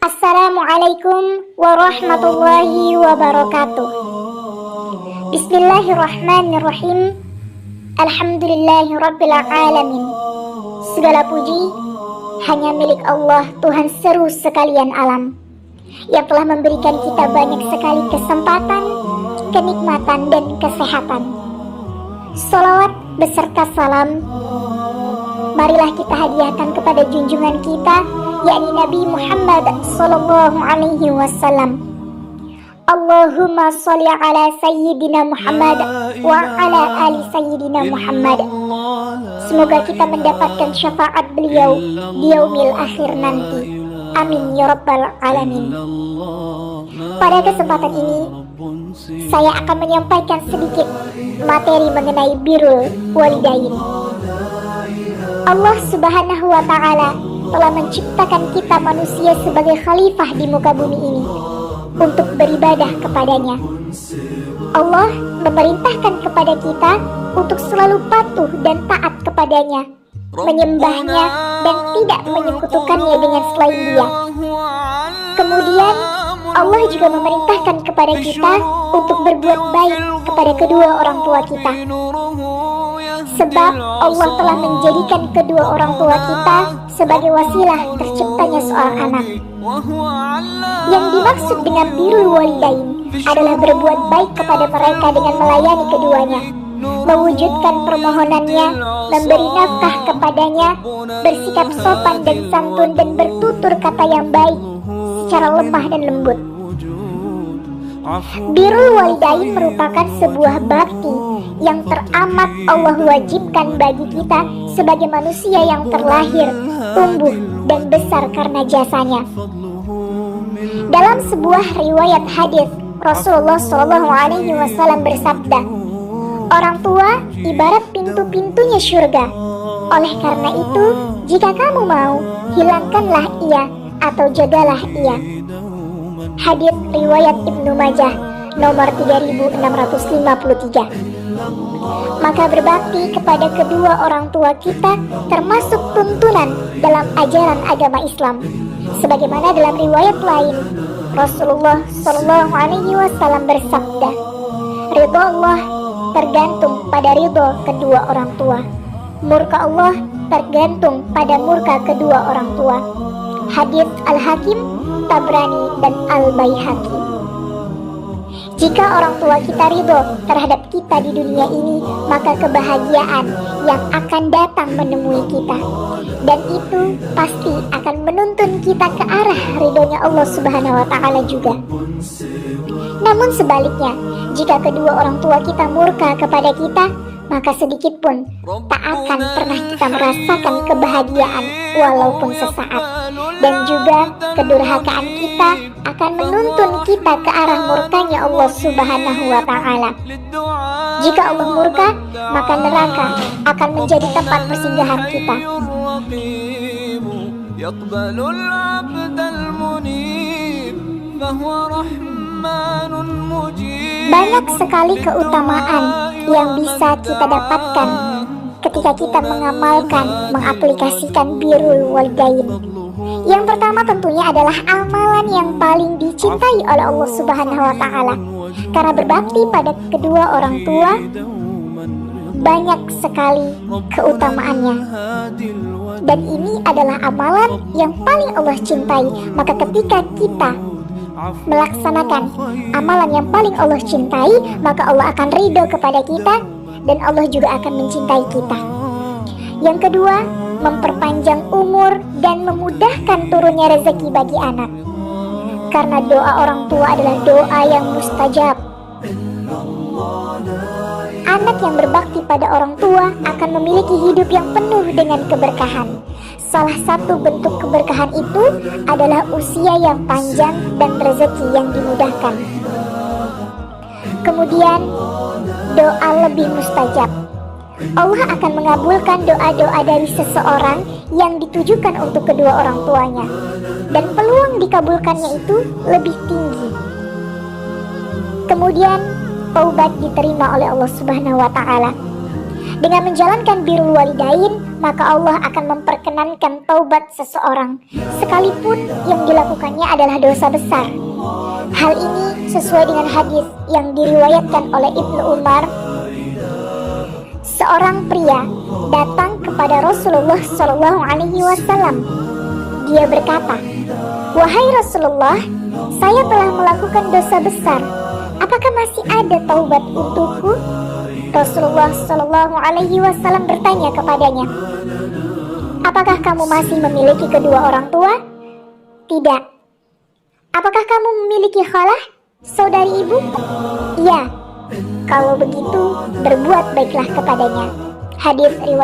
Assalamualaikum warahmatullahi wabarakatuh. Bismillahirrahmanirrahim. Alhamdulillahirabbil alamin. Segala puji hanya milik Allah, Tuhan seru sekalian alam, yang telah memberikan kita banyak sekali kesempatan, kenikmatan dan kesehatan. Salawat beserta salam marilah kita hadiahkan kepada junjungan kita, yakni Nabi Muhammad sallallahu alaihi wasallam. Allahumma sholli ala sayyidina Muhammad wa ala ali sayyidina Muhammad. Semoga kita mendapatkan syafaat beliau di yaumil akhir nanti. Amin ya rabbal alamin. Pada kesempatan ini saya akan menyampaikan sedikit materi mengenai birrul walidain. Allah Subhanahu wa ta'ala telah menciptakan kita manusia sebagai khalifah di muka bumi ini untuk beribadah kepadanya. Allah memerintahkan kepada kita untuk selalu patuh dan taat kepadanya, menyembahnya dan tidak menyekutukannya dengan selain dia. Kemudian Allah juga memerintahkan kepada kita untuk berbuat baik kepada kedua orang tua kita, sebab Allah telah menjadikan kedua orang tua kita sebagai wasilah terciptanya seorang anak. Yang dimaksud dengan birrul walidain adalah berbuat baik kepada mereka dengan melayani keduanya, mewujudkan permohonannya, memberi nafkah kepadanya, bersikap sopan dan santun dan bertutur kata yang baik secara lemah dan lembut. Birrul walidain merupakan sebuah bakti yang teramat Allah wajibkan bagi kita sebagai manusia yang terlahir, tumbuh, dan besar karena jasanya. Dalam sebuah riwayat hadis, Rasulullah SAW bersabda, "Orang tua ibarat pintu-pintunya surga. Oleh karena itu, jika kamu mau, hilangkanlah ia atau jagalah ia." Hadis riwayat Ibnu Majah nomor 3653. Maka berbakti kepada kedua orang tua kita termasuk tuntunan dalam ajaran agama Islam. Sebagaimana dalam riwayat lain, Rasulullah Shallallahu Alaihi Wasallam bersabda, "Ridho Allah tergantung pada ridho kedua orang tua. Murka Allah tergantung pada murka kedua orang tua." Hadis Al-Hakim, Tabrani, dan Al-Baihaqi. Jika orang tua kita ridho terhadap kita di dunia ini, maka kebahagiaan yang akan datang menemui kita, dan itu pasti akan menuntun kita ke arah ridhonya Allah Subhanahu wa ta'ala juga. Namun sebaliknya, jika kedua orang tua kita murka kepada kita, maka sedikit pun tak akan pernah kita merasakan kebahagiaan walaupun sesaat. Dan juga kedurhakaan kita akan menuntun kita ke arah murkanya Allah Subhanahu wa ta'ala. Jika Allah murka, maka neraka akan menjadi tempat persinggahan kita. Banyak sekali keutamaan yang bisa kita dapatkan ketika kita mengamalkan, mengaplikasikan birrul walidain. Yang pertama tentunya adalah amalan yang paling dicintai oleh Allah Subhanahu wa ta'ala. Karena berbakti pada kedua orang tua banyak sekali keutamaannya, dan ini adalah amalan yang paling Allah cintai. Maka ketika kita melaksanakan amalan yang paling Allah cintai, maka Allah akan ridho kepada kita, dan Allah juga akan mencintai kita. Yang kedua, memperpanjang umur dan memudahkan turunnya rezeki bagi anak. Karena doa orang tua adalah doa yang mustajab. Anak yang berbakti pada orang tua akan memiliki hidup yang penuh dengan keberkahan. Salah satu bentuk keberkahan itu adalah usia yang panjang dan rezeki yang dimudahkan. Kemudian, doa lebih mustajab. Allah akan mengabulkan doa-doa dari seseorang yang ditujukan untuk kedua orang tuanya, dan peluang dikabulkannya itu lebih tinggi. Kemudian taubat diterima oleh Allah Subhanahu wa ta'ala. Dengan menjalankan birrul walidain, maka Allah akan memperkenankan taubat seseorang, sekalipun yang dilakukannya adalah dosa besar. Hal ini sesuai dengan hadis yang diriwayatkan oleh Ibnu Umar. Seorang pria datang kepada Rasulullah SAW. Dia berkata, "Wahai Rasulullah, saya telah melakukan dosa besar. Apakah masih ada taubat untukku?" Rasulullah SAW bertanya kepadanya, "Apakah kamu masih memiliki kedua orang tua?" "Tidak." "Apakah kamu memiliki khalah, saudari ibu?" "Iya." "Kalau begitu, berbuat baiklah kepadanya." Hadis riwayat